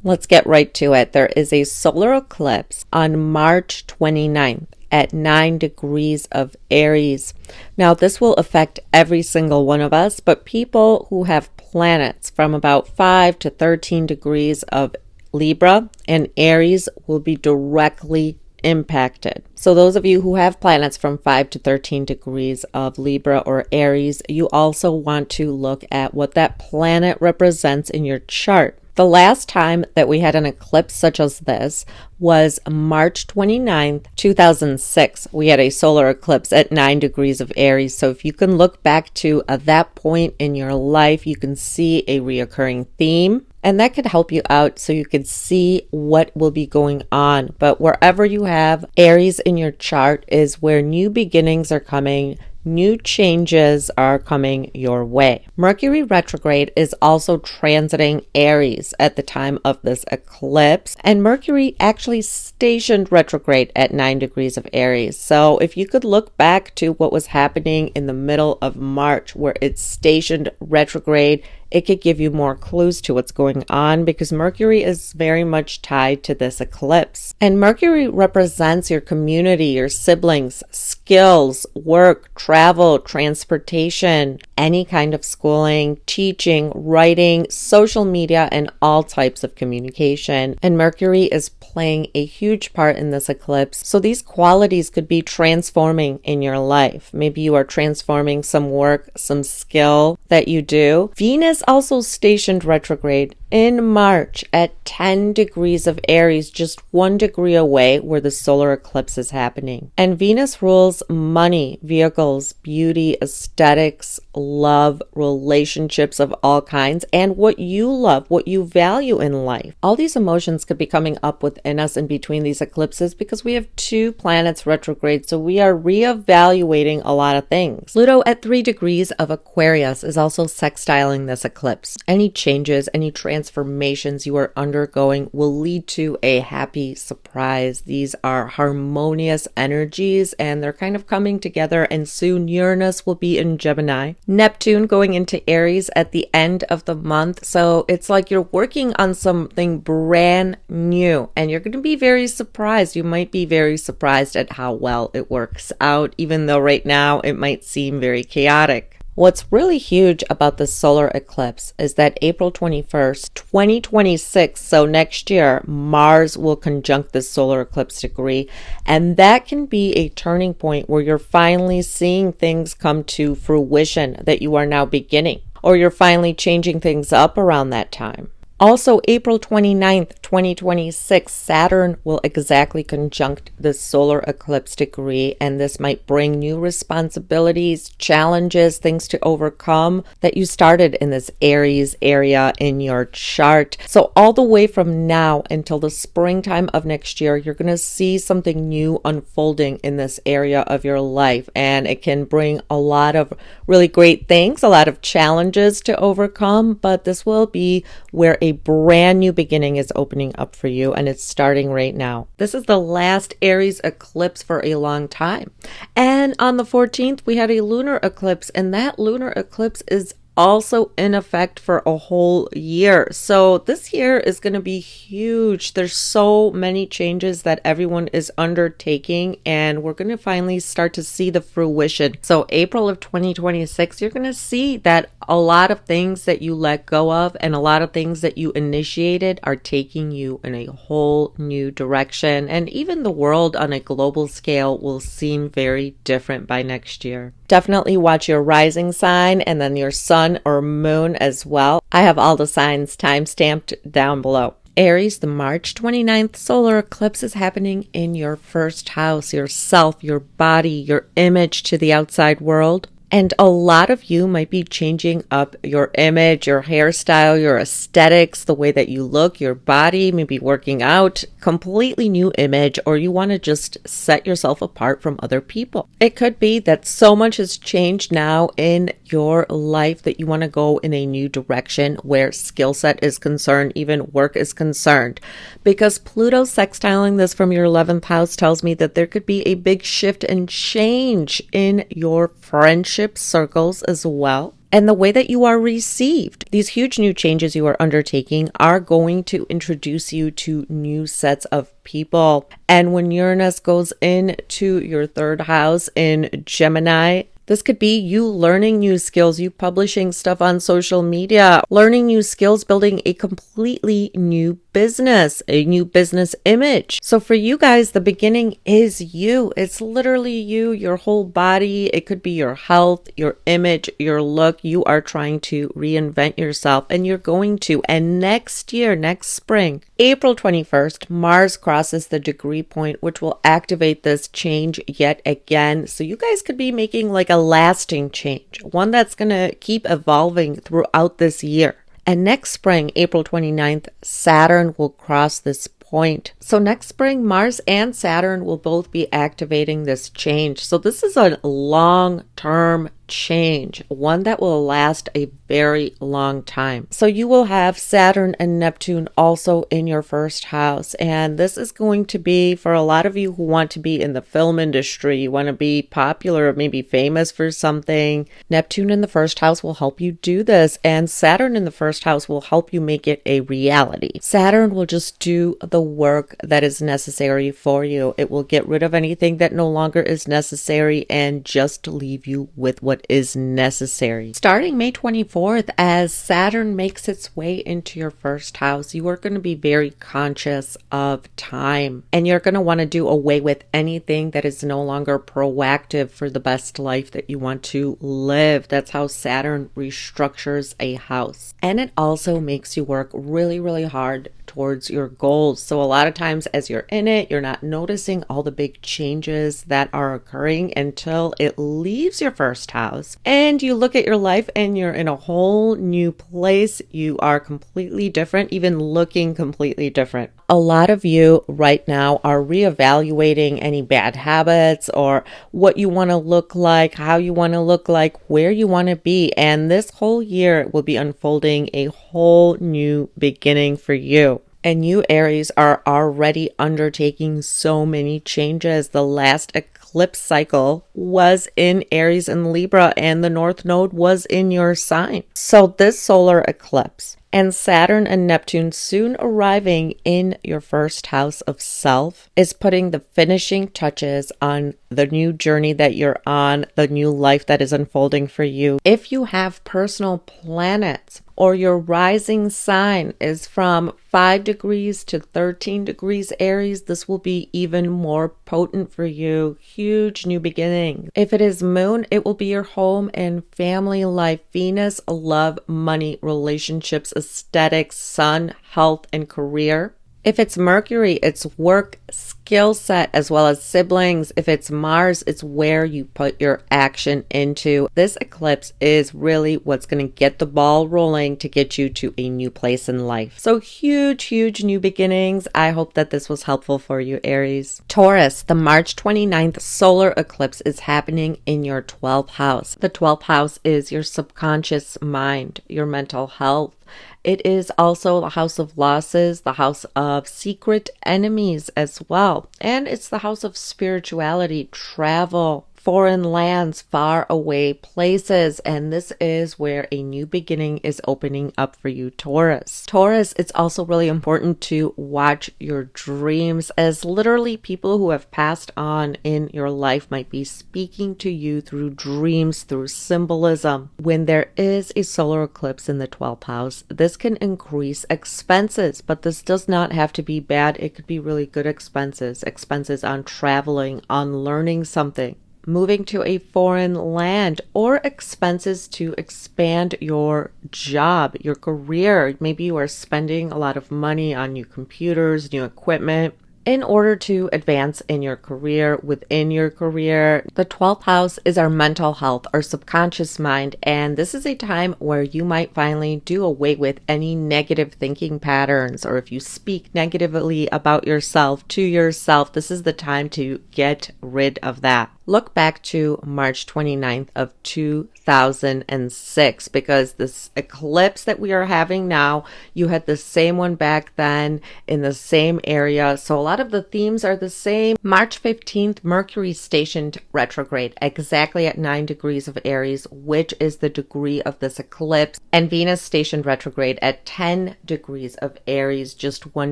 Let's get right to it. There is a solar eclipse on March 29th at 9 degrees of Aries. Now, this will affect every single one of us, but people who have planets from about 5 to 13 degrees of Libra and Aries will be directly impacted. So those of you who have planets from 5 to 13 degrees of Libra or Aries, you also want to look at what that planet represents in your chart. The last time that we had an eclipse such as this was March 29th, 2006. We had a solar eclipse at 9 degrees of Aries. So if you can look back to that point in your life, you can see a reoccurring theme. And that could help you out so you can see what will be going on. But wherever you have Aries in your chart is where new beginnings are coming. New changes are coming your way. Mercury retrograde is also transiting Aries at the time of this eclipse, and Mercury actually stationed retrograde at 9 degrees of Aries. So if you could look back to what was happening in the middle of March where it stationed retrograde, it could give you more clues to what's going on because Mercury is very much tied to this eclipse. And Mercury represents your community, your siblings, skills, work, travel, transportation, any kind of schooling, teaching, writing, social media, and all types of communication. And Mercury is playing a huge part in this eclipse. So these qualities could be transforming in your life. Maybe you are transforming some work, some skill that you do. Venus also stationed retrograde in March at 10 degrees of Aries, just 1 degree away where the solar eclipse is happening. And Venus rules money, vehicles, beauty, aesthetics, love, relationships of all kinds, and what you love, what you value in life. All these emotions could be coming up within us in between these eclipses because we have 2 planets retrograde, so we are reevaluating a lot of things. Pluto at 3 degrees of Aquarius is also sextiling this eclipse. Any changes, any transformations you are undergoing will lead to a happy surprise. These are harmonious energies and they're kind of coming together, and soon Uranus will be in Gemini. Neptune going into Aries at the end of the month. So it's like you're working on something brand new and you're going to be very surprised. You might be very surprised at how well it works out, even though right now it might seem very chaotic. What's really huge about the solar eclipse is that April 21st, 2026, so next year, Mars will conjunct this solar eclipse degree, and that can be a turning point where you're finally seeing things come to fruition that you are now beginning, or you're finally changing things up around that time. Also, April 29th, 2026, Saturn will exactly conjunct the solar eclipse degree, and this might bring new responsibilities, challenges, things to overcome that you started in this Aries area in your chart. So all the way from now until the springtime of next year, you're going to see something new unfolding in this area of your life, and it can bring a lot of really great things, a lot of challenges to overcome, but this will be where a brand new beginning is opening up for you, and it's starting right now. This is the last Aries eclipse for a long time. And on the 14th, we had a lunar eclipse, and that lunar eclipse is also in effect for a whole year. So this year is going to be huge. There's so many changes that everyone is undertaking, and we're going to finally start to see the fruition. So April of 2026, you're going to see that a lot of things that you let go of and a lot of things that you initiated are taking you in a whole new direction. And even the world on a global scale will seem very different by next year. Definitely watch your rising sign and then your sun or moon as well. I have all the signs time-stamped down below. Aries, the March 29th solar eclipse is happening in your first house, yourself, your body, your image to the outside world. And a lot of you might be changing up your image, your hairstyle, your aesthetics, the way that you look, your body, maybe working out, completely new image, or you want to just set yourself apart from other people. It could be that so much has changed now in your life that you want to go in a new direction where skill set is concerned, even work is concerned. Because Pluto sextiling this from your 11th house tells me that there could be a big shift and change in your friendship circles as well. and the way that you are received. These huge new changes you are undertaking are going to introduce you to new sets of people. And when Uranus goes into your third house in Gemini, this could be you learning new skills, you publishing stuff on social media, learning new skills, building a completely new business, a new business image. So for you guys, the beginning is you. It's literally you, your whole body. It could be your health, your image, your look. You are trying to reinvent yourself, and you're going to. And next year, next spring, April 21st, Mars crosses the degree point, which will activate this change yet again. So you guys could be making like a lasting change, one that's going to keep evolving throughout this year. And next spring, April 29th, Saturn will cross this point. So next spring, Mars and Saturn will both be activating this change. So this is a long-term change, one that will last a very long time. So you will have Saturn and Neptune also in your first house. And this is going to be for a lot of you who want to be in the film industry, you want to be popular, maybe famous for something. Neptune in the first house will help you do this. And Saturn in the first house will help you make it a reality. Saturn will just do the work that is necessary for you. It will get rid of anything that no longer is necessary and just leave you with what is necessary. Starting May 24th, as Saturn makes its way into your first house, you are going to be very conscious of time, and you're going to want to do away with anything that is no longer proactive for the best life that you want to live. That's how Saturn restructures a house. And it also makes you work really, really hard towards your goals. So a lot of times as you're in it, you're not noticing all the big changes that are occurring until it leaves your first house and you look at your life and you're in a whole new place. You are completely different, even looking completely different. A lot of you right now are reevaluating any bad habits or what you want to look like, how you want to look like, where you want to be. And this whole year will be unfolding a whole new beginning for you. And you, Aries, are already undertaking so many changes. The last eclipse cycle was in Aries and Libra, and the North Node was in your sign. So this solar eclipse and Saturn and Neptune soon arriving in your first house of self is putting the finishing touches on the new journey that you're on, the new life that is unfolding for you. If you have personal planets or your rising sign is from 5 degrees to 13 degrees Aries, this will be even more potent for you. Huge new beginning. If it is moon, it will be your home and family life. Venus, love, money, relationships, aesthetics, sun, health, and career. If it's Mercury, it's work, skill set, as well as siblings. If it's Mars, it's where you put your action into. This eclipse is really what's going to get the ball rolling to get you to a new place in life. So huge, huge new beginnings. I hope that this was helpful for you, Aries. Taurus, the March 29th solar eclipse is happening in your 12th house. The 12th house is your subconscious mind, your mental health. It is also the house of losses, the house of secret enemies as well. And it's the house of spirituality, travel, foreign lands, far away places. And this is where a new beginning is opening up for you, Taurus. Taurus, it's also really important to watch your dreams, as literally people who have passed on in your life might be speaking to you through dreams, through symbolism. When there is a solar eclipse in the 12th house, this can increase expenses, but this does not have to be bad. It could be really good expenses, expenses on traveling, on learning something, moving to a foreign land, or expenses to expand your job, your career. Maybe you are spending a lot of money on new computers, new equipment in order to advance in your career, within your career. The 12th house is our mental health, our subconscious mind, and this is a time where you might finally do away with any negative thinking patterns, or if you speak negatively about yourself to yourself, this is the time to get rid of that. Look back to March 29th of 2006, because this eclipse that we are having now, you had the same one back then in the same area. So a lot of the themes are the same. March 15th, Mercury stationed retrograde exactly at 9 degrees of Aries, which is the degree of this eclipse, and Venus stationed retrograde at 10 degrees of Aries, just 1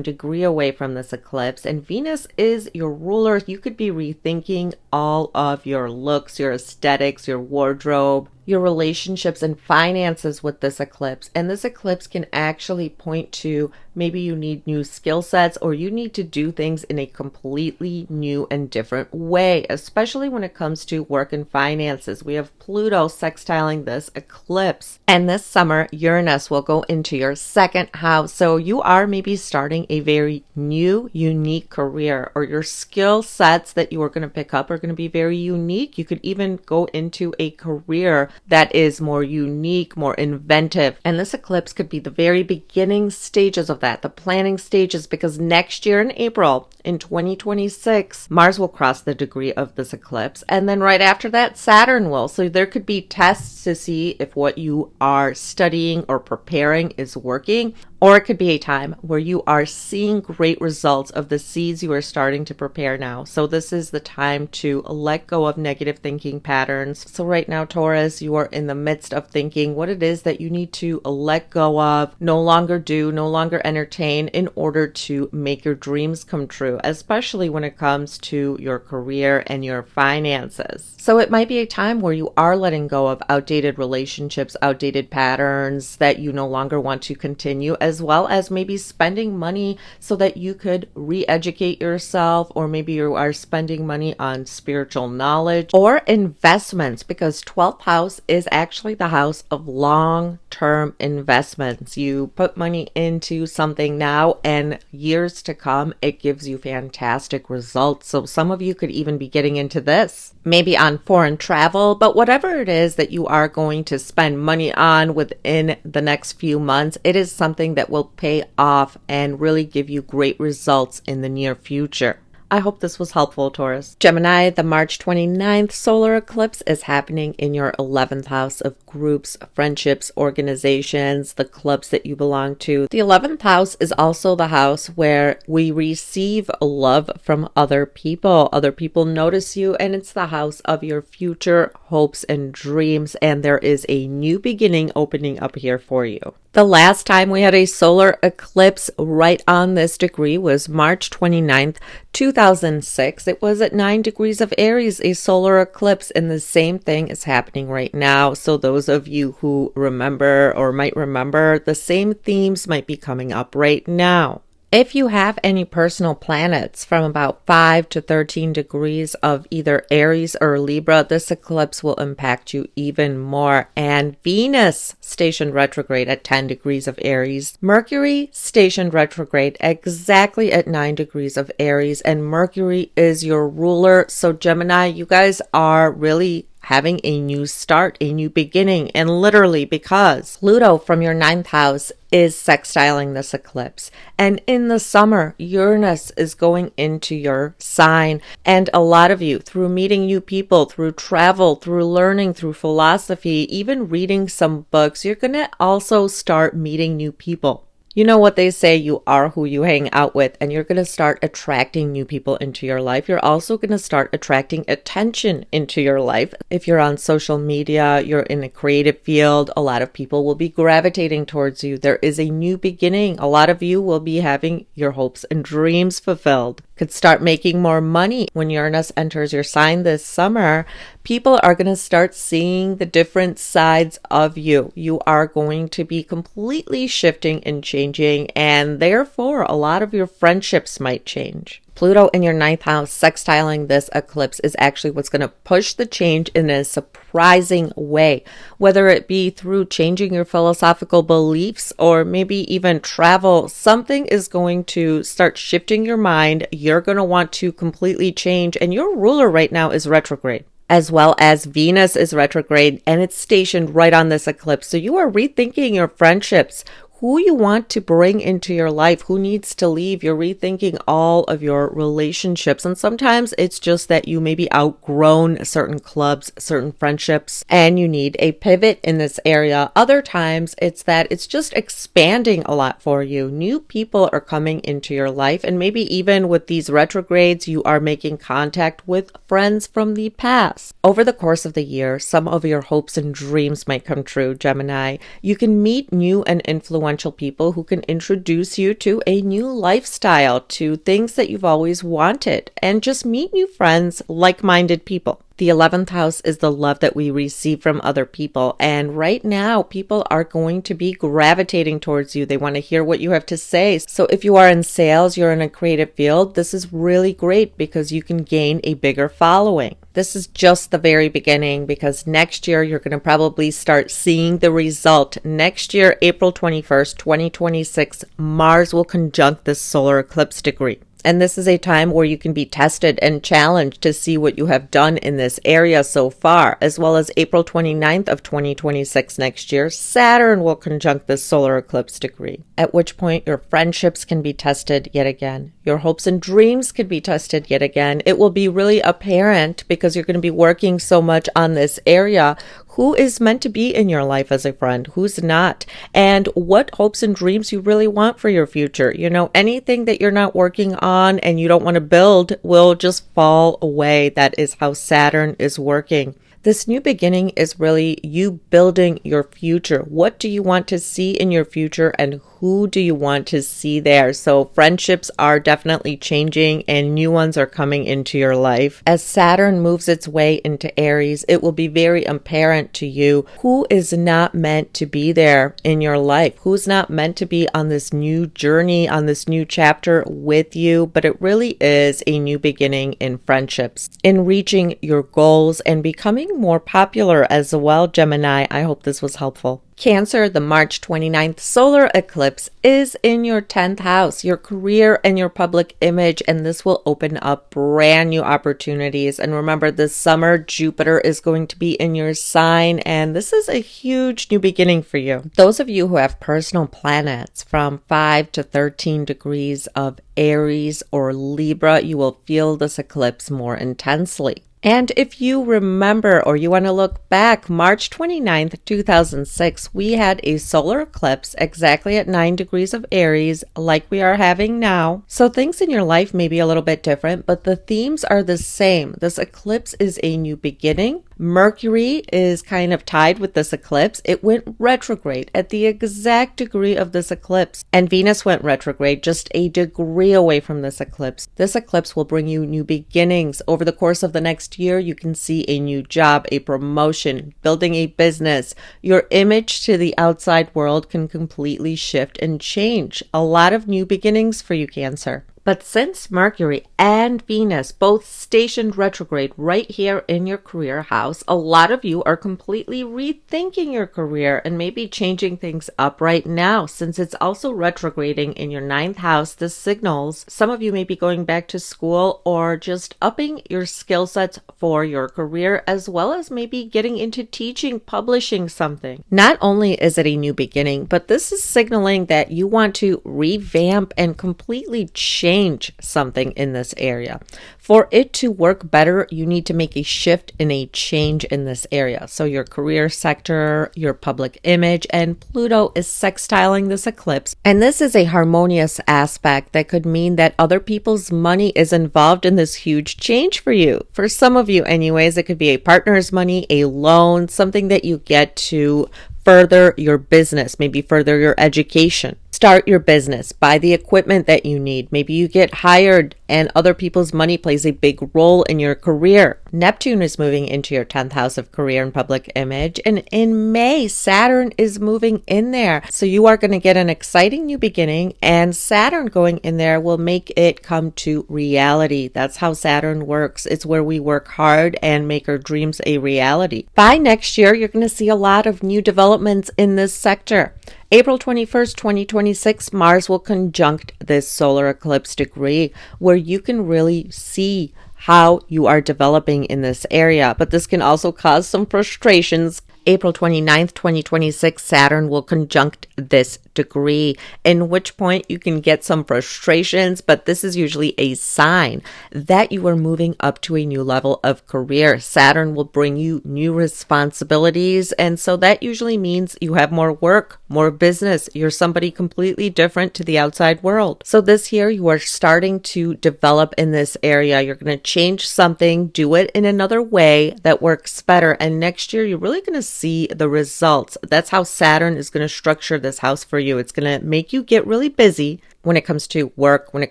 degree away from this eclipse. And Venus is your ruler. You could be rethinking all of your looks, your aesthetics, your wardrobe, your relationships and finances with this eclipse. And this eclipse can actually point to maybe you need new skill sets, or you need to do things in a completely new and different way, especially when it comes to work and finances. We have Pluto sextiling this eclipse. And this summer, Uranus will go into your second house. So you are maybe starting a very new, unique career, or your skill sets that you are going to pick up are going to be very unique. You could even go into a career that is more unique, more inventive. And this eclipse could be the very beginning stages of that, the planning stages, because next year in April, in 2026, Mars will cross the degree of this eclipse. And then right after that, Saturn will. So there could be tests to see if what you are studying or preparing is working. Or it could be a time where you are seeing great results of the seeds you are starting to prepare now. So this is the time to let go of negative thinking patterns. So right now, Taurus, you are in the midst of thinking what it is that you need to let go of, no longer do, no longer entertain, in order to make your dreams come true, especially when it comes to your career and your finances. So it might be a time where you are letting go of outdated relationships, outdated patterns that you no longer want to continue, as well as maybe spending money so that you could re-educate yourself, or maybe you are spending money on spiritual knowledge or investments, because 12th house is actually the house of long-term investments. You put money into something now, and years to come, it gives you fantastic results. So some of you could even be getting into this, maybe on foreign travel, but whatever it is that you are going to spend money on within the next few months, it is something that will pay off and really give you great results in the near future. I hope this was helpful, Taurus. Gemini, the March 29th solar eclipse is happening in your 11th house of groups, friendships, organizations, the clubs that you belong to. The 11th house is also the house where we receive love from other people. Other people notice you, and it's the house of your future hopes and dreams. And there is a new beginning opening up here for you. The last time we had a solar eclipse right on this degree was March 29th, 2006. It was at 9 degrees of Aries, a solar eclipse, and the same thing is happening right now. So those of you who remember or might remember, the same themes might be coming up right now. If you have any personal planets from about 5 to 13 degrees of either Aries or Libra, this eclipse will impact you even more. And Venus stationed retrograde at 10 degrees of Aries. Mercury stationed retrograde exactly at 9 degrees of Aries. And Mercury is your ruler. So Gemini, you guys are really having a new start, a new beginning, and literally because Pluto from your 9th house is sextiling this eclipse. And in the summer, Uranus is going into your sign. And a lot of you, through meeting new people, through travel, through learning, through philosophy, even reading some books, you're going to also start meeting new people. You know what they say, you are who you hang out with, and you're going to start attracting new people into your life. You're also going to start attracting attention into your life. If you're on social media, you're in a creative field, a lot of people will be gravitating towards you. There is a new beginning. A lot of you will be having your hopes and dreams fulfilled. Could start making more money. When Uranus enters your sign this summer, people are going to start seeing the different sides of you. You are going to be completely shifting and changing, and therefore a lot of your friendships might change. Pluto in your 9th house sextiling this eclipse is actually what's going to push the change in a surprising way, whether it be through changing your philosophical beliefs or maybe even travel. Something is going to start shifting your mind. You're going to want to completely change, and your ruler right now is retrograde, as well as Venus is retrograde, and it's stationed right on this eclipse. So you are rethinking your friendships. who you want to bring into your life, who needs to leave. You're rethinking all of your relationships. And sometimes it's just that you maybe outgrown certain clubs, certain friendships, and you need a pivot in this area. Other times it's that it's just expanding a lot for you. New people are coming into your life, and maybe even with these retrogrades, you are making contact with friends from the past. Over the course of the year, some of your hopes and dreams might come true, Gemini. You can meet new and influential people who can introduce you to a new lifestyle, to things that you've always wanted, and just meet new friends, like-minded people. The 11th house is the love that we receive from other people. And right now, people are going to be gravitating towards you. They want to hear what you have to say. So if you are in sales, you're in a creative field, this is really great because you can gain a bigger following. This is just the very beginning, because next year you're going to probably start seeing the result. Next year, April 21st, 2026, Mars will conjunct this solar eclipse degree. And this is a time where you can be tested and challenged to see what you have done in this area so far, as well as April 29th of 2026 next year, Saturn will conjunct this solar eclipse degree, at which point your friendships can be tested yet again. Your hopes and dreams can be tested yet again. It will be really apparent because you're going to be working so much on this area. Who is meant to be in your life as a friend? Who's not? And what hopes and dreams you really want for your future. You know, anything that you're not working on and you don't want to build will just fall away. That is how Saturn is working. This new beginning is really you building your future. What do you want to see in your future, and who do you want to see there? So friendships are definitely changing and new ones are coming into your life. As Saturn moves its way into Aries, it will be very apparent to you who is not meant to be there in your life, who's not meant to be on this new journey, on this new chapter with you. But it really is a new beginning in friendships, in reaching your goals and becoming more popular as well, Gemini. I hope this was helpful. Cancer, the March 29th solar eclipse is in your 10th house, your career and your public image, and this will open up brand new opportunities. And remember, this summer, Jupiter is going to be in your sign, and this is a huge new beginning for you. Those of you who have personal planets from 5 to 13 degrees of Aries or Libra, you will feel this eclipse more intensely. And if you remember, or you want to look back, March 29th, 2006, we had a solar eclipse exactly at 9 degrees of Aries, like we are having now. So things in your life may be a little bit different, but the themes are the same. This eclipse is a new beginning. Mercury is kind of tied with this eclipse. It went retrograde at the exact degree of this eclipse. And Venus went retrograde just a degree away from this eclipse. This eclipse will bring you new beginnings. Over the course of the next year, you can see a new job, a promotion, building a business. Your image to the outside world can completely shift and change. A lot of new beginnings for you, Cancer. But since Mercury and Venus both stationed retrograde right here in your career house, a lot of you are completely rethinking your career and maybe changing things up right now. Since it's also retrograding in your 9th house, this signals some of you may be going back to school or just upping your skill sets for your career, as well as maybe getting into teaching, publishing something. Not only is it a new beginning, but this is signaling that you want to revamp and completely change something in this area. For it to work better, you need to make a shift and a change in this area. So your career sector, your public image, and Pluto is sextiling this eclipse. And this is a harmonious aspect that could mean that other people's money is involved in this huge change for you. For some of you anyways, it could be a partner's money, a loan, something that you get to further your business, maybe further your education. Start your business, buy the equipment that you need. Maybe you get hired and other people's money plays a big role in your career. Neptune is moving into your 10th house of career and public image. And in May, Saturn is moving in there. So you are going to get an exciting new beginning, and Saturn going in there will make it come to reality. That's how Saturn works. It's where we work hard and make our dreams a reality. By next year, you're going to see a lot of new developments in this sector. April 21st, 2026, Mars will conjunct this solar eclipse degree where you can really see how you are developing in this area. But this can also cause some frustrations April 29th, 2026, Saturn will conjunct this degree, in which point you can get some frustrations, but this is usually a sign that you are moving up to a new level of career. Saturn will bring you new responsibilities, and so that usually means you have more work, more business. You're somebody completely different to the outside world. So this year you are starting to develop in this area. You're going to change something, do it in another way that works better, and next year you're really going to see the results. That's how Saturn is going to structure this house for you. It's going to make you get really busy when it comes to work, when it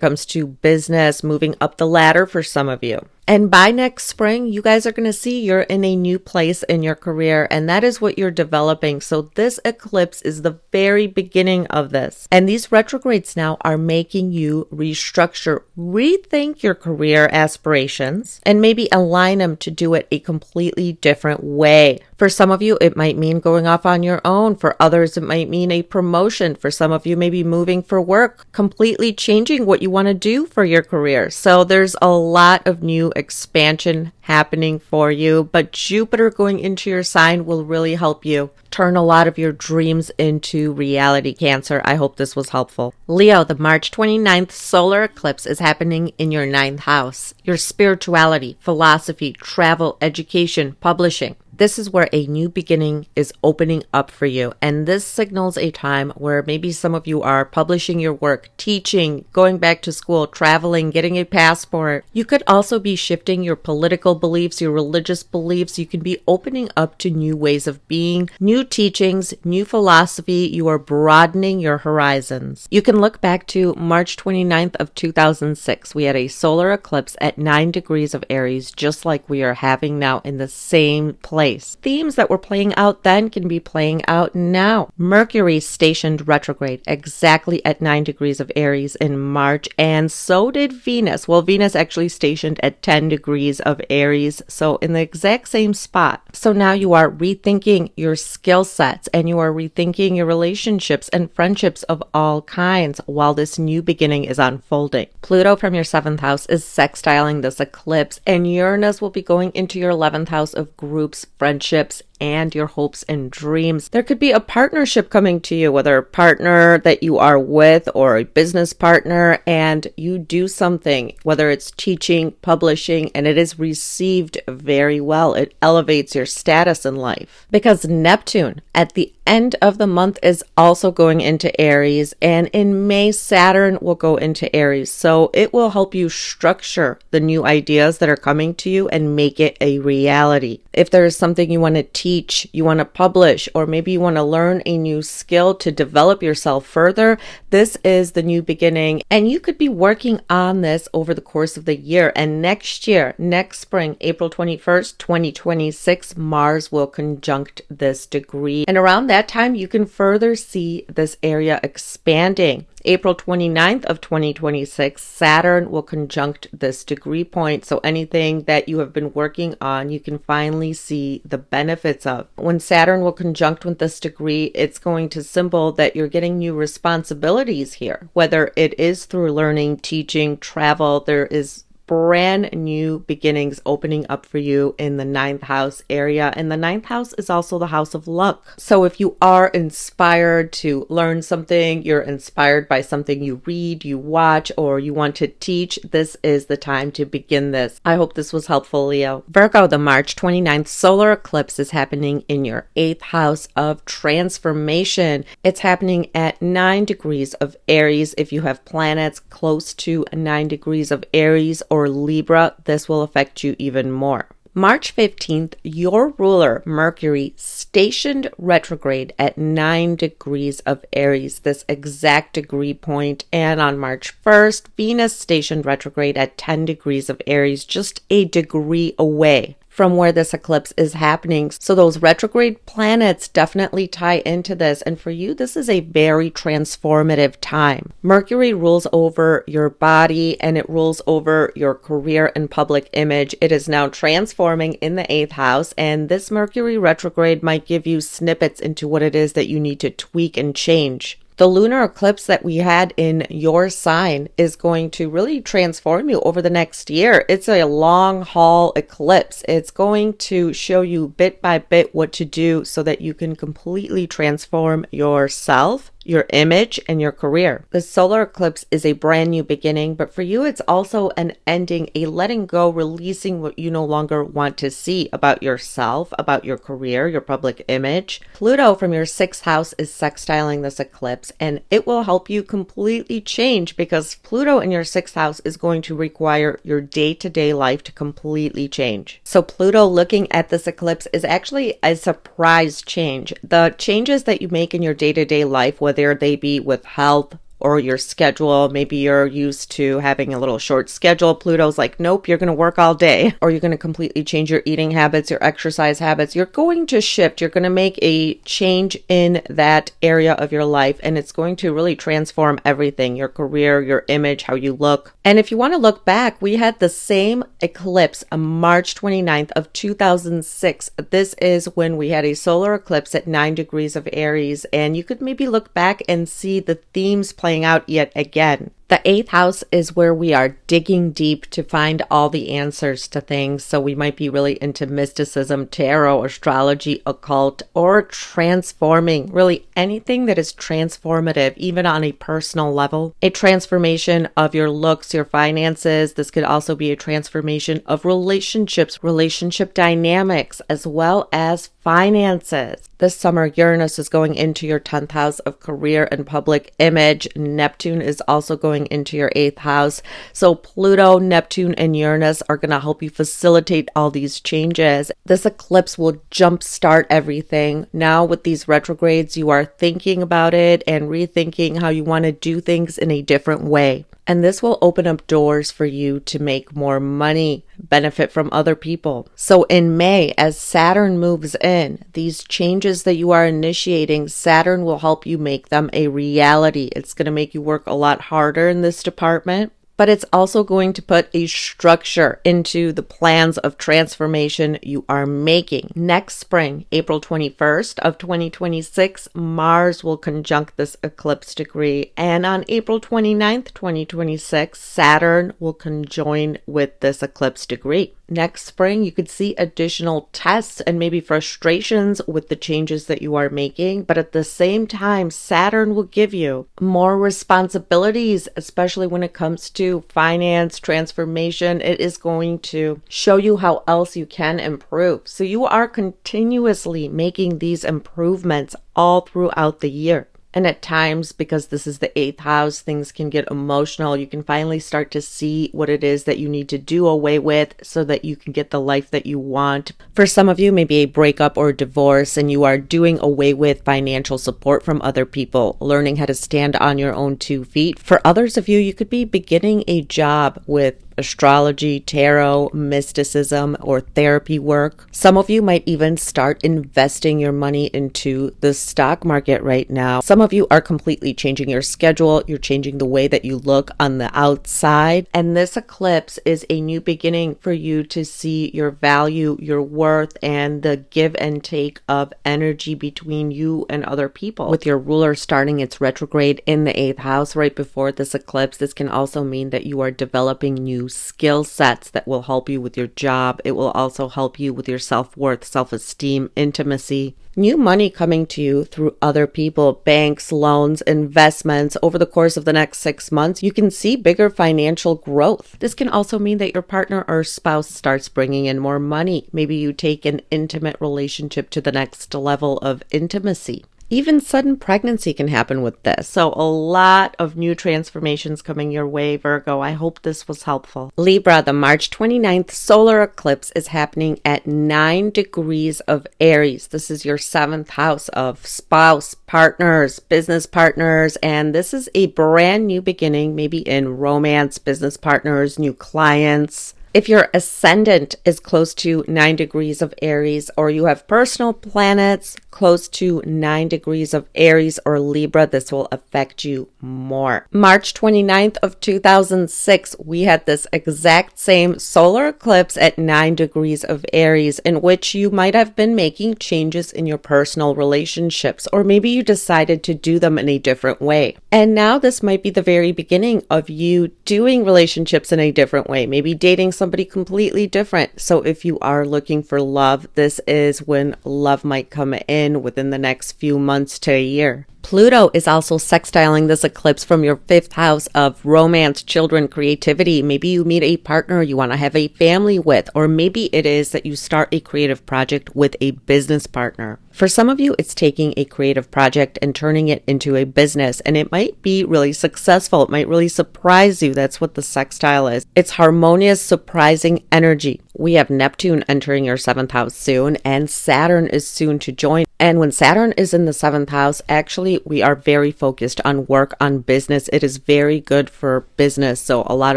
comes to business, moving up the ladder for some of you. And by next spring, you guys are going to see you're in a new place in your career, and that is what you're developing. So this eclipse is the very beginning of this. And these retrogrades now are making you restructure, rethink your career aspirations, and maybe align them to do it a completely different way. For some of you, it might mean going off on your own. For others, it might mean a promotion. For some of you, maybe moving for work, completely changing what you want to do for your career. So there's a lot of new expansion happening for you, but Jupiter going into your sign will really help you turn a lot of your dreams into reality, Cancer. I hope this was helpful. Leo, the March 29th solar eclipse is happening in your 9th house. Your spirituality, philosophy, travel, education, publishing. This is where a new beginning is opening up for you. And this signals a time where maybe some of you are publishing your work, teaching, going back to school, traveling, getting a passport. You could also be shifting your political beliefs, your religious beliefs. You can be opening up to new ways of being, new teachings, new philosophy. You are broadening your horizons. You can look back to March 29th of 2006. We had a solar eclipse at 9 degrees of Aries, just like we are having now in the same place. Themes that were playing out then can be playing out now. Mercury stationed retrograde exactly at 9 degrees of Aries in March, and so did Venus. Well, Venus actually stationed at 10 degrees of Aries, so in the exact same spot. So now you are rethinking your skill sets, and you are rethinking your relationships and friendships of all kinds while this new beginning is unfolding. Pluto from your 7th house is sextiling this eclipse, and Uranus will be going into your 11th house of groups, friendships, and your hopes and dreams. There could be a partnership coming to you, whether a partner that you are with or a business partner, and you do something, whether it's teaching, publishing, and it is received very well. It elevates your status in life. Because Neptune at the end of the month is also going into Aries, and in May, Saturn will go into Aries. So it will help you structure the new ideas that are coming to you and make it a reality. If there is something you want to teach, you want to publish, or maybe you want to learn a new skill to develop yourself further, this is the new beginning. And you could be working on this over the course of the year. And next year, next spring, April 21st, 2026, Mars will conjunct this degree. And around that time, you can further see this area expanding. April 29th of 2026, Saturn will conjunct this degree point. So anything that you have been working on, you can finally see the benefits of. When Saturn will conjunct with this degree, it's going to symbol that you're getting new responsibilities here, whether it is through learning, teaching, travel. There is brand new beginnings opening up for you in the 9th house area. And the 9th house is also the house of luck. So if you are inspired to learn something, you're inspired by something you read, you watch, or you want to teach, this is the time to begin this. I hope this was helpful, Leo. Virgo, the March 29th solar eclipse is happening in your 8th house of transformation. It's happening at 9 degrees of Aries. If you have planets close to 9 degrees of Aries or Libra, this will affect you even more. March 15th, your ruler, Mercury, stationed retrograde at 9 degrees of Aries, this exact degree point. And on March 1st, Venus stationed retrograde at 10 degrees of Aries, just a degree away from where this eclipse is happening. So those retrograde planets definitely tie into this. And for you, this is a very transformative time. Mercury rules over your body and it rules over your career and public image. It is now transforming in the 8th house. And this Mercury retrograde might give you snippets into what it is that you need to tweak and change. The lunar eclipse that we had in your sign is going to really transform you over the next year. It's a long haul eclipse. It's going to show you bit by bit what to do so that you can completely transform yourself, your image, and your career. The solar eclipse is a brand new beginning, but for you, it's also an ending, a letting go, releasing what you no longer want to see about yourself, about your career, your public image. Pluto from your 6th house is sextiling this eclipse, and it will help you completely change because Pluto in your 6th house is going to require your day-to-day life to completely change. So Pluto looking at this eclipse is actually a surprise change. The changes that you make in your day-to-day life, whether they be with health or your schedule, maybe you're used to having a little short schedule. Pluto's like, nope, you're going to work all day. Or you're going to completely change your eating habits, your exercise habits. You're going to shift. You're going to make a change in that area of your life, and it's going to really transform everything, your career, your image, how you look. And if you want to look back, we had the same eclipse on March 29th of 2006. This is when we had a solar eclipse at 9 degrees of Aries, and you could maybe look back and see the themes playing out yet again. The 8th house is where we are digging deep to find all the answers to things. So we might be really into mysticism, tarot, astrology, occult, or transforming. Really anything that is transformative, even on a personal level. A transformation of your looks, your finances. This could also be a transformation of relationships, relationship dynamics, as well as finances. This summer, Uranus is going into your 10th house of career and public image. Neptune is also going into your 8th house. So Pluto, Neptune, and Uranus are going to help you facilitate all these changes. This eclipse will jumpstart everything. Now with these retrogrades, you are thinking about it and rethinking how you want to do things in a different way. And this will open up doors for you to make more money, benefit from other people. So in May, as Saturn moves in, these changes that you are initiating, Saturn will help you make them a reality. It's going to make you work a lot harder in this department, but it's also going to put a structure into the plans of transformation you are making. Next spring, April 21st of 2026, Mars will conjunct this eclipse degree. And on April 29th, 2026, Saturn will conjoin with this eclipse degree. Next spring, you could see additional tests and maybe frustrations with the changes that you are making. But at the same time, Saturn will give you more responsibilities, especially when it comes to finance, transformation. It is going to show you how else you can improve. So you are continuously making these improvements all throughout the year. And at times, because this is the 8th house, things can get emotional. You can finally start to see what it is that you need to do away with so that you can get the life that you want. For some of you, maybe a breakup or divorce, and you are doing away with financial support from other people, learning how to stand on your own 2 feet. For others of you, you could be beginning a job with astrology, tarot, mysticism, or therapy work. Some of you might even start investing your money into the stock market right now. Some of you are completely changing your schedule. You're changing the way that you look on the outside. And this eclipse is a new beginning for you to see your value, your worth, and the give and take of energy between you and other people. With your ruler starting its retrograde in the 8th house right before this eclipse, this can also mean that you are developing new skill sets that will help you with your job. It will also help you with your self-worth, self-esteem, intimacy. New money coming to you through other people, banks, loans, investments. Over the course of the next 6 months, you can see bigger financial growth. This can also mean that your partner or spouse starts bringing in more money. Maybe you take an intimate relationship to the next level of intimacy. Even sudden pregnancy can happen with this. So a lot of new transformations coming your way, Virgo. I hope this was helpful. Libra, the March 29th solar eclipse is happening at 9 degrees of Aries. This is your 7th house of spouse, partners, business partners. And this is a brand new beginning, maybe in romance, business partners, new clients. If your ascendant is close to 9 degrees of Aries, or you have personal planets close to 9 degrees of Aries or Libra, this will affect you more. March 29th of 2006, we had this exact same solar eclipse at 9 degrees of Aries, in which you might have been making changes in your personal relationships, or maybe you decided to do them in a different way. And now this might be the very beginning of you doing relationships in a different way, maybe dating somebody completely different. So if you are looking for love, this is when love might come in within the next few months to a year. Pluto is also sextiling this eclipse from your 5th house of romance, children, creativity. Maybe you meet a partner you want to have a family with, or maybe it is that you start a creative project with a business partner. For some of you, it's taking a creative project and turning it into a business, and it might be really successful. It might really surprise you. That's what the sextile is. It's harmonious, surprising energy. We have Neptune entering your 7th house soon, and Saturn is soon to join. And when Saturn is in the 7th house, actually, we are very focused on work, on business. It is very good for business. So a lot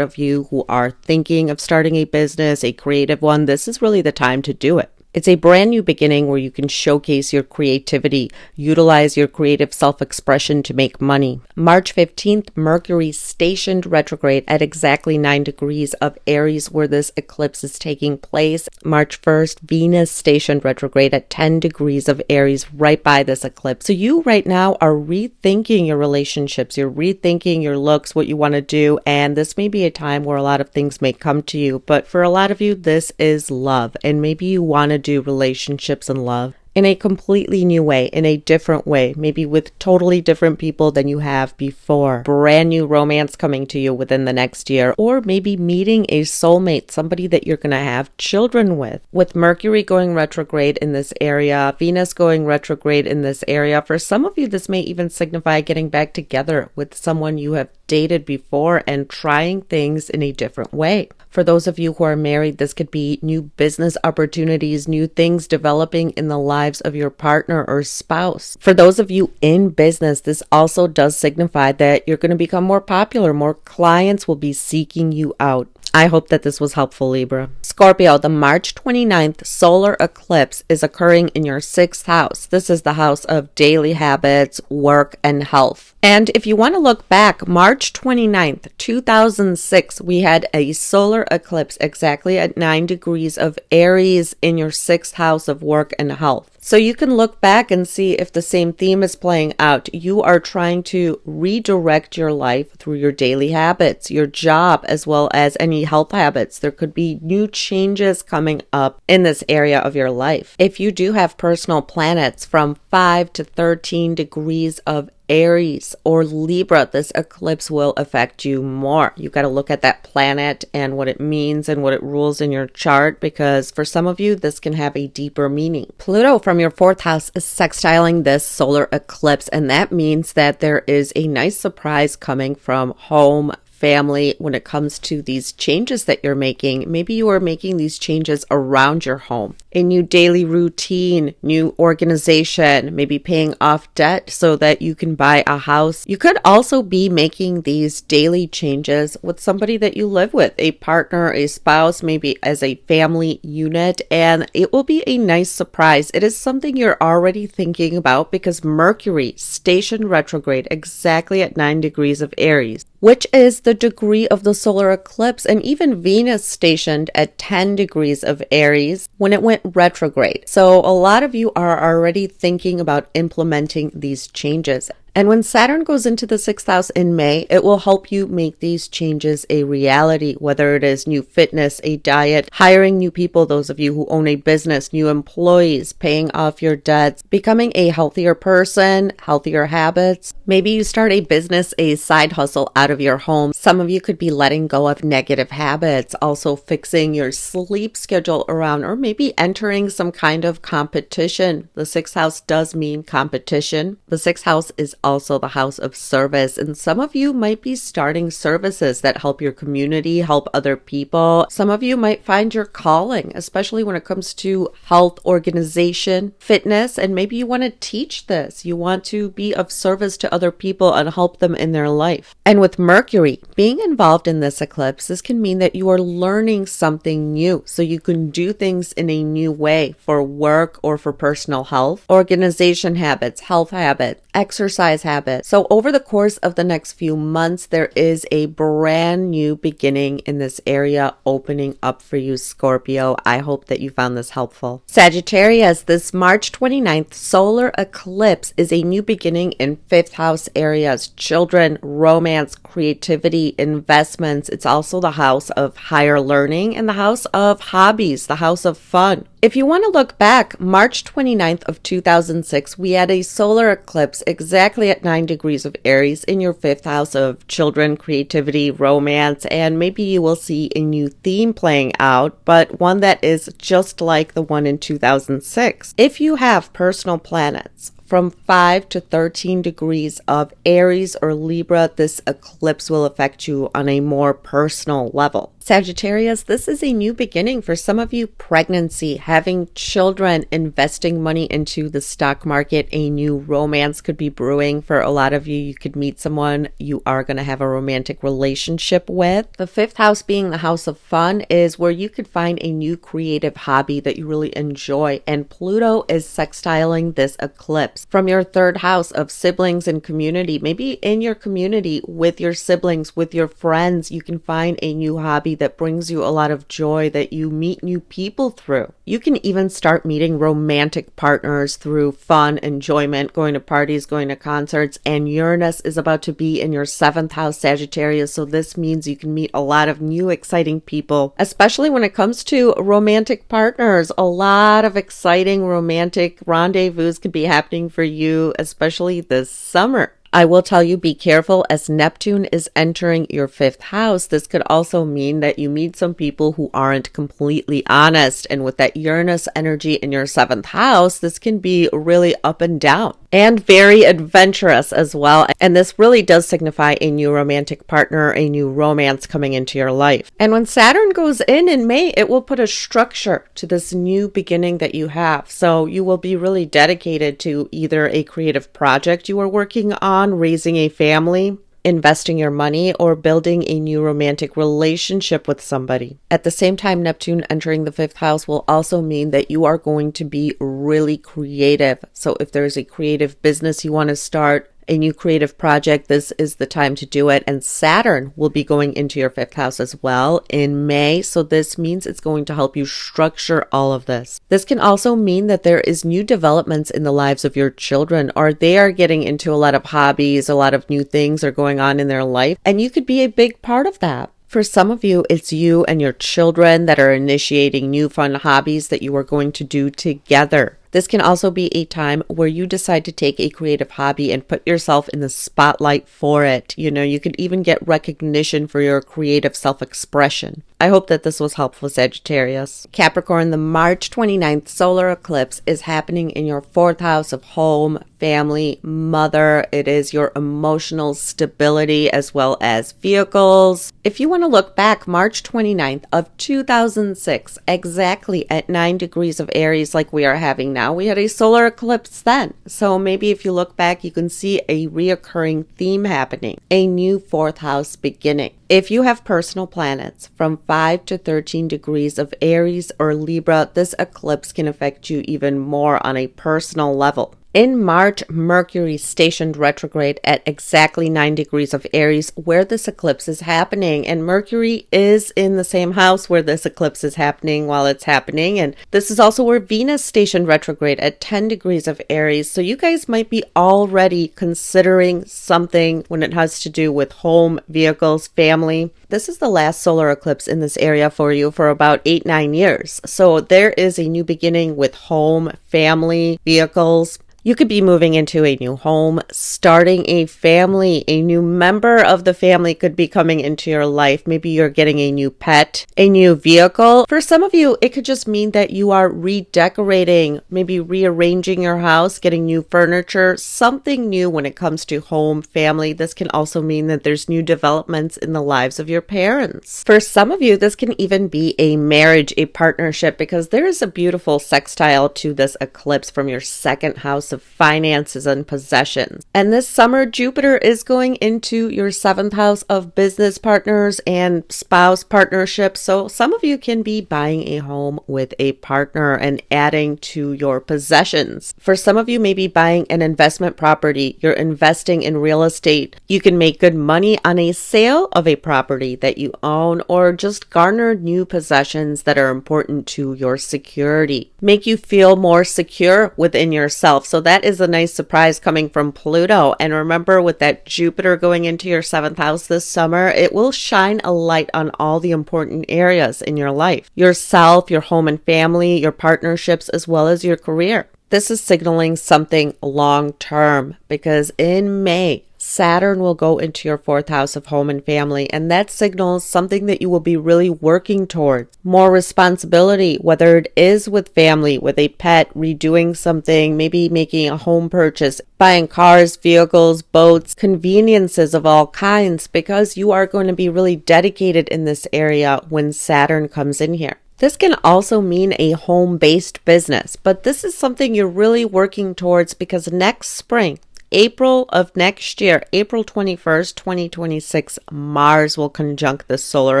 of you who are thinking of starting a business, a creative one, this is really the time to do it. It's a brand new beginning where you can showcase your creativity, utilize your creative self-expression to make money. March 15th, Mercury stationed retrograde at exactly 9 degrees of Aries, where this eclipse is taking place. March 1st, Venus stationed retrograde at 10 degrees of Aries, right by this eclipse. So you right now are rethinking your relationships, you're rethinking your looks, what you want to do, and this may be a time where a lot of things may come to you. But for a lot of you, this is love, and maybe you want to do relationships and love in a completely new way, in a different way, maybe with totally different people than you have before. Brand new romance coming to you within the next year, or maybe meeting a soulmate, somebody that you're going to have children with. With Mercury going retrograde in this area, Venus going retrograde in this area, for some of you, this may even signify getting back together with someone you have dated before and trying things in a different way. For those of you who are married, this could be new business opportunities, new things developing in the lives of your partner or spouse. For those of you in business, this also does signify that you're going to become more popular. More clients will be seeking you out. I hope that this was helpful, Libra. Scorpio, the March 29th solar eclipse is occurring in your 6th house. This is the house of daily habits, work, and health. And if you want to look back, March 29th, 2006, we had a solar eclipse exactly at 9 degrees of Aries in your 6th house of work and health. So you can look back and see if the same theme is playing out. You are trying to redirect your life through your daily habits, your job, as well as any health habits. There could be new changes coming up in this area of your life. If you do have personal planets from 5 to 13 degrees of Aries or Libra, this eclipse will affect you more. You got to look at that planet and what it means and what it rules in your chart, because for some of you, this can have a deeper meaning. Pluto from your 4th house is sextiling this solar eclipse, and that means that there is a nice surprise coming from home, family, when it comes to these changes that you're making. Maybe you are making these changes around your home, a new daily routine, new organization, maybe paying off debt so that you can buy a house. You could also be making these daily changes with somebody that you live with, a partner, a spouse, maybe as a family unit, and it will be a nice surprise. It is something you're already thinking about because Mercury stationed retrograde exactly at 9 degrees of Aries, which is the degree of the solar eclipse, and even Venus stationed at 10 degrees of Aries when it went retrograde. So a lot of you are already thinking about implementing these changes. And when Saturn goes into the 6th house in May, it will help you make these changes a reality, whether it is new fitness, a diet, hiring new people, those of you who own a business, new employees, paying off your debts, becoming a healthier person, healthier habits. Maybe you start a business, a side hustle out of your home. Some of you could be letting go of negative habits, also fixing your sleep schedule around, or maybe entering some kind of competition. The 6th house does mean competition. The 6th house is also the house of service. And some of you might be starting services that help your community, help other people. Some of you might find your calling, especially when it comes to health, organization, fitness, and maybe you want to teach this. You want to be of service to other people and help them in their life. And with Mercury being involved in this eclipse, this can mean that you are learning something new. So you can do things in a new way for work or for personal health, organization habits, health habits, exercise habits. So over the course of the next few months, there is a brand new beginning in this area opening up for you, Scorpio. I hope that you found this helpful. Sagittarius, this March 29th solar eclipse is a new beginning in 5th house areas, children, romance, creativity, investments. It's also the house of higher learning and the house of hobbies, the house of fun. If you want to look back, March 29th of 2006, we had a solar eclipse exactly at 9 degrees of Aries in your 5th house of children, creativity, romance, and maybe you will see a new theme playing out, but one that is just like the one in 2006. If you have personal planets from 5 to 13 degrees of Aries or Libra, this eclipse will affect you on a more personal level. Sagittarius, this is a new beginning for some of you. Pregnancy, having children, investing money into the stock market, a new romance could be brewing for a lot of you. You could meet someone you are going to have a romantic relationship with. The 5th house being the house of fun is where you could find a new creative hobby that you really enjoy. And Pluto is sextiling this eclipse. From your 3rd house of siblings and community, maybe in your community with your siblings, with your friends, you can find a new hobby that brings you a lot of joy, that you meet new people through. You can even start meeting romantic partners through fun, enjoyment, going to parties, going to concerts, and Uranus is about to be in your 7th house, Sagittarius, so this means you can meet a lot of new exciting people, especially when it comes to romantic partners. A lot of exciting romantic rendezvous could be happening for you, especially this summer. I will tell you, be careful as Neptune is entering your 5th house. This could also mean that you meet some people who aren't completely honest. And with that Uranus energy in your 7th house, this can be really up and down and very adventurous as well. And this really does signify a new romantic partner, a new romance coming into your life. And when Saturn goes in May, it will put a structure to this new beginning that you have. So you will be really dedicated to either a creative project you are working on, raising a family, investing your money, or building a new romantic relationship with somebody. At the same time, Neptune entering the 5th house will also mean that you are going to be really creative. So if there's a creative business you want to start, a new creative project, this is the time to do it. And Saturn will be going into your 5th house as well in May. So this means it's going to help you structure all of this. This can also mean that there is new developments in the lives of your children, or they are getting into a lot of hobbies, a lot of new things are going on in their life, and you could be a big part of that. For some of you, it's you and your children that are initiating new fun hobbies that you are going to do together. This can also be a time where you decide to take a creative hobby and put yourself in the spotlight for it. You know, you could even get recognition for your creative self-expression. I hope that this was helpful, Sagittarius. Capricorn, the March 29th solar eclipse is happening in your 4th house of home, family, mother. It is your emotional stability as well as vehicles. If you want to look back, March 29th of 2006, exactly at 9 degrees of Aries like we are having now, we had a solar eclipse then. So maybe if you look back, you can see a reoccurring theme happening, a new 4th house beginning. If you have personal planets from 5 to 13 degrees of Aries or Libra, this eclipse can affect you even more on a personal level. In March, Mercury stationed retrograde at exactly 9 degrees of Aries where this eclipse is happening. And Mercury is in the same house where this eclipse is happening while it's happening. And this is also where Venus stationed retrograde at 10 degrees of Aries. So you guys might be already considering something when it has to do with home, vehicles, family. This is the last solar eclipse in this area for you for about 8-9 years. So there is a new beginning with home, family, vehicles. You could be moving into a new home, starting a family. A new member of the family could be coming into your life. Maybe you're getting a new pet, a new vehicle. For some of you, it could just mean that you are redecorating, maybe rearranging your house, getting new furniture, something new when it comes to home, family. This can also mean that there's new developments in the lives of your parents. For some of you, this can even be a marriage, a partnership, because there is a beautiful sextile to this eclipse from your second house of finances and possessions. And this summer, Jupiter is going into your seventh house of business partners and spouse partnerships. So some of you can be buying a home with a partner and adding to your possessions. For some of you, maybe buying an investment property. You're investing in real estate. You can make good money on a sale of a property that you own, or just garner new possessions that are important to your security. Make you feel more secure within yourself. So that is a nice surprise coming from Pluto. And remember, with that Jupiter going into your seventh house this summer, it will shine a light on all the important areas in your life. Yourself, your home and family, your partnerships, as well as your career. This is signaling something long term, because in May, Saturn will go into your fourth house of home and family, and that signals something that you will be really working towards. More responsibility, whether it is with family, with a pet, redoing something, maybe making a home purchase, buying cars, vehicles, boats, conveniences of all kinds, because you are going to be really dedicated in this area when Saturn comes in here. This can also mean a home-based business, but this is something you're really working towards, because next spring, April of next year, April 21st, 2026, Mars will conjunct the solar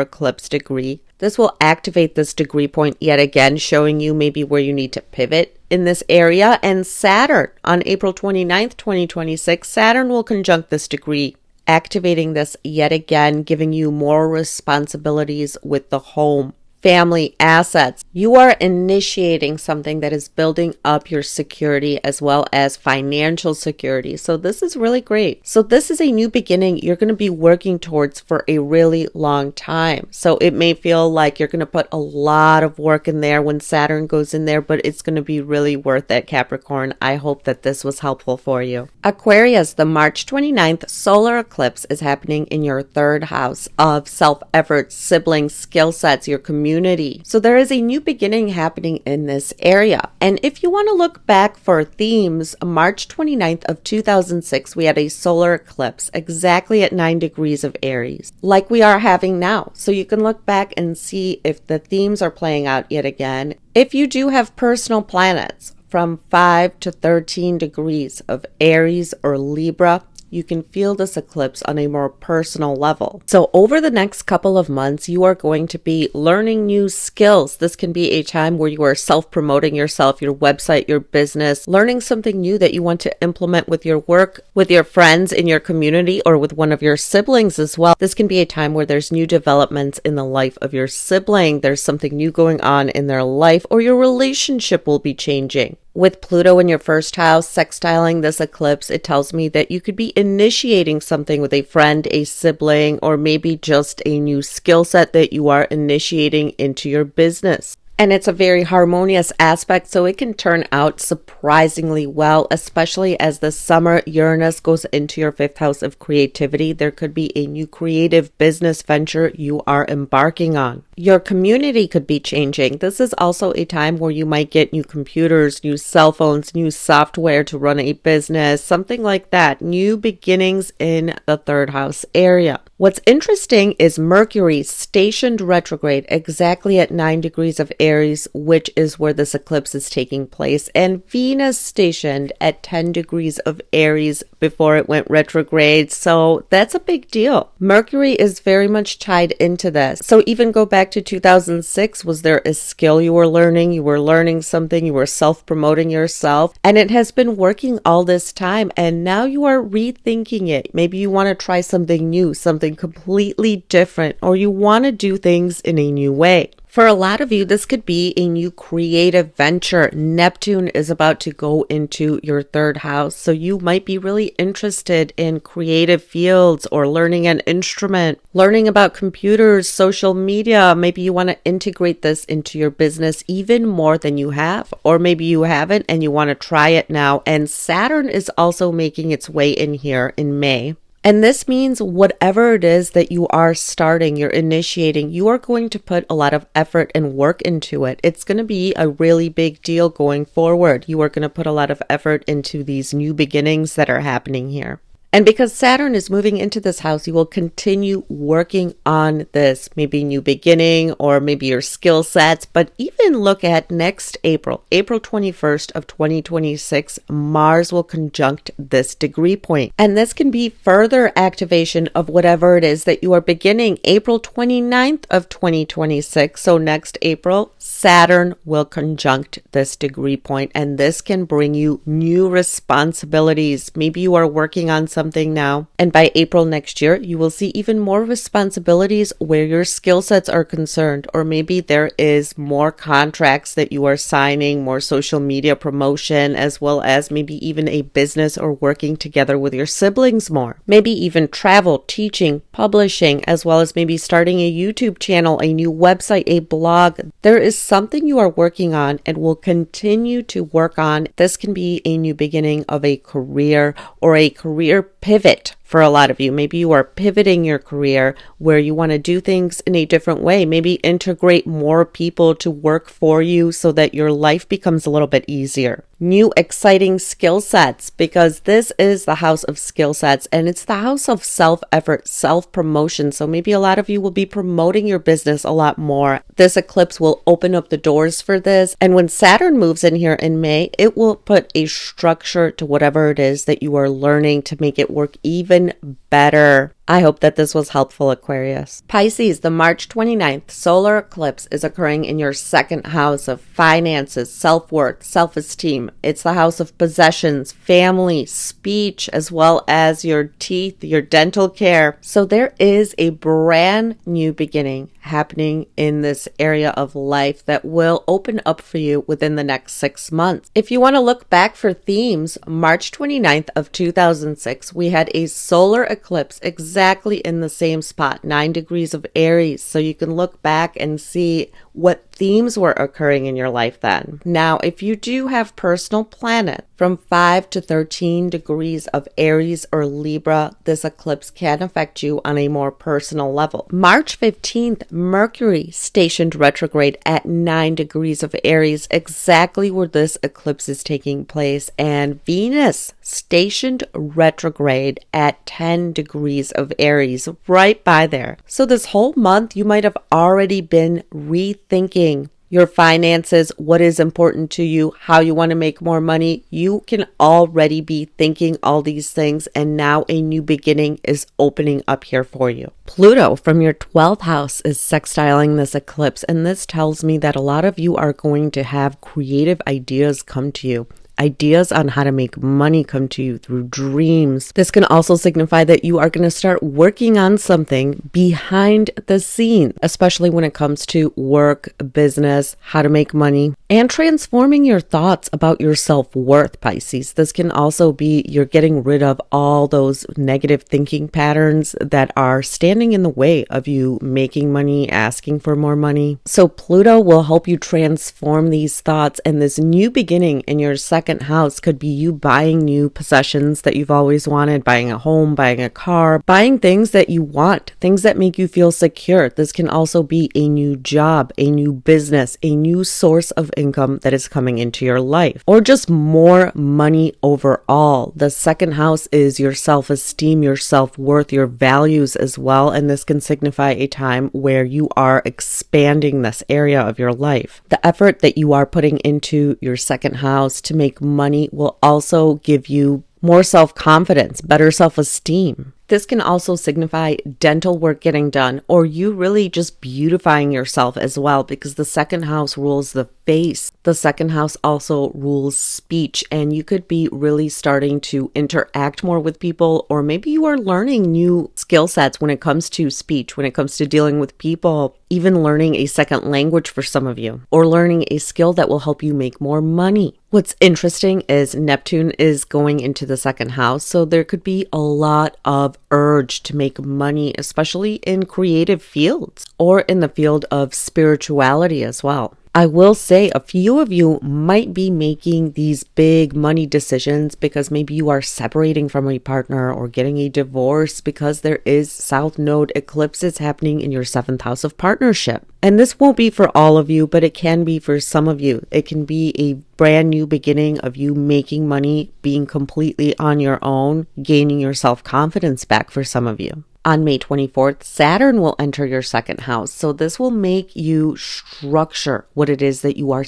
eclipse degree. This will activate this degree point yet again, showing you maybe where you need to pivot in this area. And Saturn on April 29th, 2026, Saturn will conjunct this degree, activating this yet again, giving you more responsibilities with the home, family, assets. You are initiating something that is building up your security as well as financial security. So this is really great. So this is a new beginning you're going to be working towards for a really long time. So it may feel like you're going to put a lot of work in there when Saturn goes in there, but it's going to be really worth it, Capricorn. I hope that this was helpful for you. Aquarius, the March 29th solar eclipse is happening in your third house of self-effort, siblings, skill sets, your community. So there is a new beginning happening in this area. And if you want to look back for themes, March 29th of 2006, we had a solar eclipse exactly at 9 degrees of Aries, like we are having now. So you can look back and see if the themes are playing out yet again. If you do have personal planets from 5 to 13 degrees of Aries or Libra, you can feel this eclipse on a more personal level. So over the next couple of months, you are going to be learning new skills. This can be a time where you are self-promoting yourself, your website, your business, learning something new that you want to implement with your work, with your friends in your community, or with one of your siblings as well. This can be a time where there's new developments in the life of your sibling. There's something new going on in their life, or your relationship will be changing. With Pluto in your first house sextiling this eclipse, it tells me that you could be initiating something with a friend, a sibling, or maybe just a new skill set that you are initiating into your business. And it's a very harmonious aspect, so it can turn out surprisingly well, especially as the summer Uranus goes into your fifth house of creativity. There could be a new creative business venture you are embarking on. Your community could be changing. This is also a time where you might get new computers, new cell phones, new software to run a business, something like that. New beginnings in the third house area. What's interesting is Mercury stationed retrograde exactly at 9 degrees of Aries, which is where this eclipse is taking place, and Venus stationed at 10 degrees of Aries before it went retrograde. So that's a big deal. Mercury is very much tied into this. So even go back to 2006, was there a skill you were learning? You were learning something, you were self-promoting yourself, and it has been working all this time, and now you are rethinking it. Maybe you want to try something new, something completely different, or you want to do things in a new way. For a lot of you, this could be a new creative venture. Neptune is about to go into your third house, so you might be really interested in creative fields or learning an instrument, learning about computers, social media. Maybe you want to integrate this into your business even more than you have, or maybe you haven't and you want to try it now. And Saturn is also making its way in here in May. And this means whatever it is that you are starting, you're initiating, you are going to put a lot of effort and work into it. It's going to be a really big deal going forward. You are going to put a lot of effort into these new beginnings that are happening here. And because Saturn is moving into this house, you will continue working on this, maybe new beginning or maybe your skill sets. But even look at next April 21st of 2026, Mars will conjunct this degree point. And this can be further activation of whatever it is that you are beginning. April 29th of 2026, so next April, Saturn will conjunct this degree point, and this can bring you new responsibilities. Maybe you are working on something now, and by April next year, you will see even more responsibilities where your skill sets are concerned, or maybe there is more contracts that you are signing, more social media promotion, as well as maybe even a business or working together with your siblings more. Maybe even travel, teaching, publishing, as well as maybe starting a YouTube channel, a new website, a blog. There is something you are working on and will continue to work on. This can be a new beginning of a career or a career pivot. For a lot of you, maybe you are pivoting your career where you want to do things in a different way, maybe integrate more people to work for you so that your life becomes a little bit easier. New exciting skill sets, because this is the house of skill sets and it's the house of self-effort, self-promotion. So maybe a lot of you will be promoting your business a lot more. This eclipse will open up the doors for this. And when Saturn moves in here in May, it will put a structure to whatever it is that you are learning to make it work even better. I hope that this was helpful, Aquarius. Pisces, the March 29th solar eclipse is occurring in your second house of finances, self-worth, self-esteem. It's the house of possessions, family, speech, as well as your teeth, your dental care. So there is a brand new beginning happening in this area of life that will open up for you within the next 6 months. If you want to look back for themes, March 29th of 2006, we had a solar eclipse exactly in the same spot, 9 degrees of Aries. So you can look back and see what themes were occurring in your life then. Now, if you do have personal planets from 5 to 13 degrees of Aries or Libra, this eclipse can affect you on a more personal level. March 15th, Mercury stationed retrograde at 9 degrees of Aries, exactly where this eclipse is taking place, and Venus stationed retrograde at 10 degrees of Aries, right by there. So this whole month, you might have already been rethinking your finances, what is important to you, how you want to make more money. You can already be thinking all these things, and now a new beginning is opening up here for you. Pluto from your 12th house is sextiling this eclipse, and this tells me that a lot of you are going to have creative ideas come to you. Ideas on how to make money come to you through dreams. This can also signify that you are going to start working on something behind the scenes, especially when it comes to work, business, how to make money, and transforming your thoughts about your self-worth, Pisces. This can also be you're getting rid of all those negative thinking patterns that are standing in the way of you making money, asking for more money. So Pluto will help you transform these thoughts, and this new beginning in your second house could be you buying new possessions that you've always wanted, buying a home, buying a car, buying things that you want, things that make you feel secure. This can also be a new job, a new business, a new source of income that is coming into your life, or just more money overall. The second house is your self-esteem, your self-worth, your values as well, and this can signify a time where you are expanding this area of your life. The effort that you are putting into your second house to make money will also give you more self-confidence, better self-esteem. This can also signify dental work getting done, or you really just beautifying yourself as well, because the second house rules the face. The second house also rules speech, and you could be really starting to interact more with people, or maybe you are learning new skill sets when it comes to speech, when it comes to dealing with people, even learning a second language for some of you, or learning a skill that will help you make more money. What's interesting is Neptune is going into the second house, so there could be a lot of urge to make money, especially in creative fields or in the field of spirituality as well. I will say a few of you might be making these big money decisions because maybe you are separating from a partner or getting a divorce, because there is South Node eclipses happening in your 7th house of partnership. And this won't be for all of you, but it can be for some of you. It can be a brand new beginning of you making money, being completely on your own, gaining your self-confidence back for some of you. On May 24th, Saturn will enter your second house. So this will make you structure what it is that you are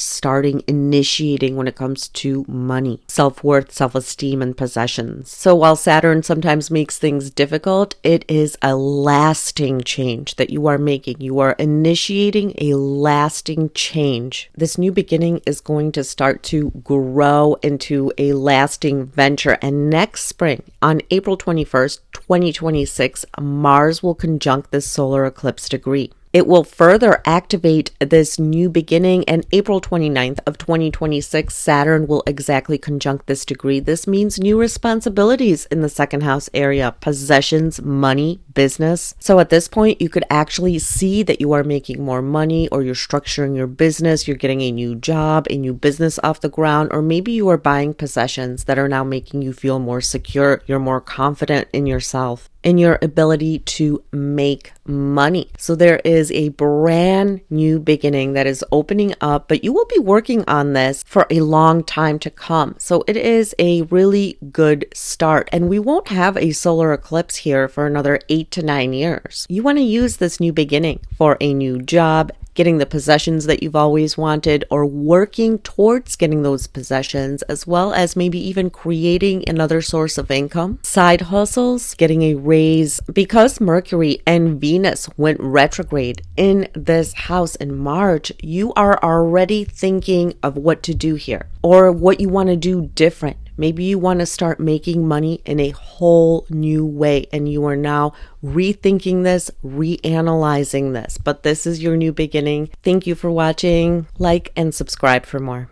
initiating when it comes to money, self-worth, self-esteem, and possessions. So while Saturn sometimes makes things difficult, it is a lasting change that you are making. You are initiating a lasting change. This new beginning is going to start to grow into a lasting venture. And next spring, on April 21st, 2026, Mars will conjunct this solar eclipse degree. It will further activate this new beginning, and April 29th of 2026, Saturn will exactly conjunct this degree. This means new responsibilities in the second house area, possessions, money, business. So at this point, you could actually see that you are making more money, or you're structuring your business, you're getting a new job, a new business off the ground, or maybe you are buying possessions that are now making you feel more secure. You're more confident in yourself, in your ability to make money. So there is a brand new beginning that is opening up, but you will be working on this for a long time to come. So it is a really good start, and we won't have a solar eclipse here for another 8 to 9 years. You want to use this new beginning for a new job, getting the possessions that you've always wanted, or working towards getting those possessions, as well as maybe even creating another source of income, side hustles, getting a raise. Because Mercury and Venus went retrograde in this house in March, you are already thinking of what to do here or what you want to do different. Maybe you want to start making money in a whole new way, and you are now rethinking this, reanalyzing this. But this is your new beginning. Thank you for watching. Like and subscribe for more.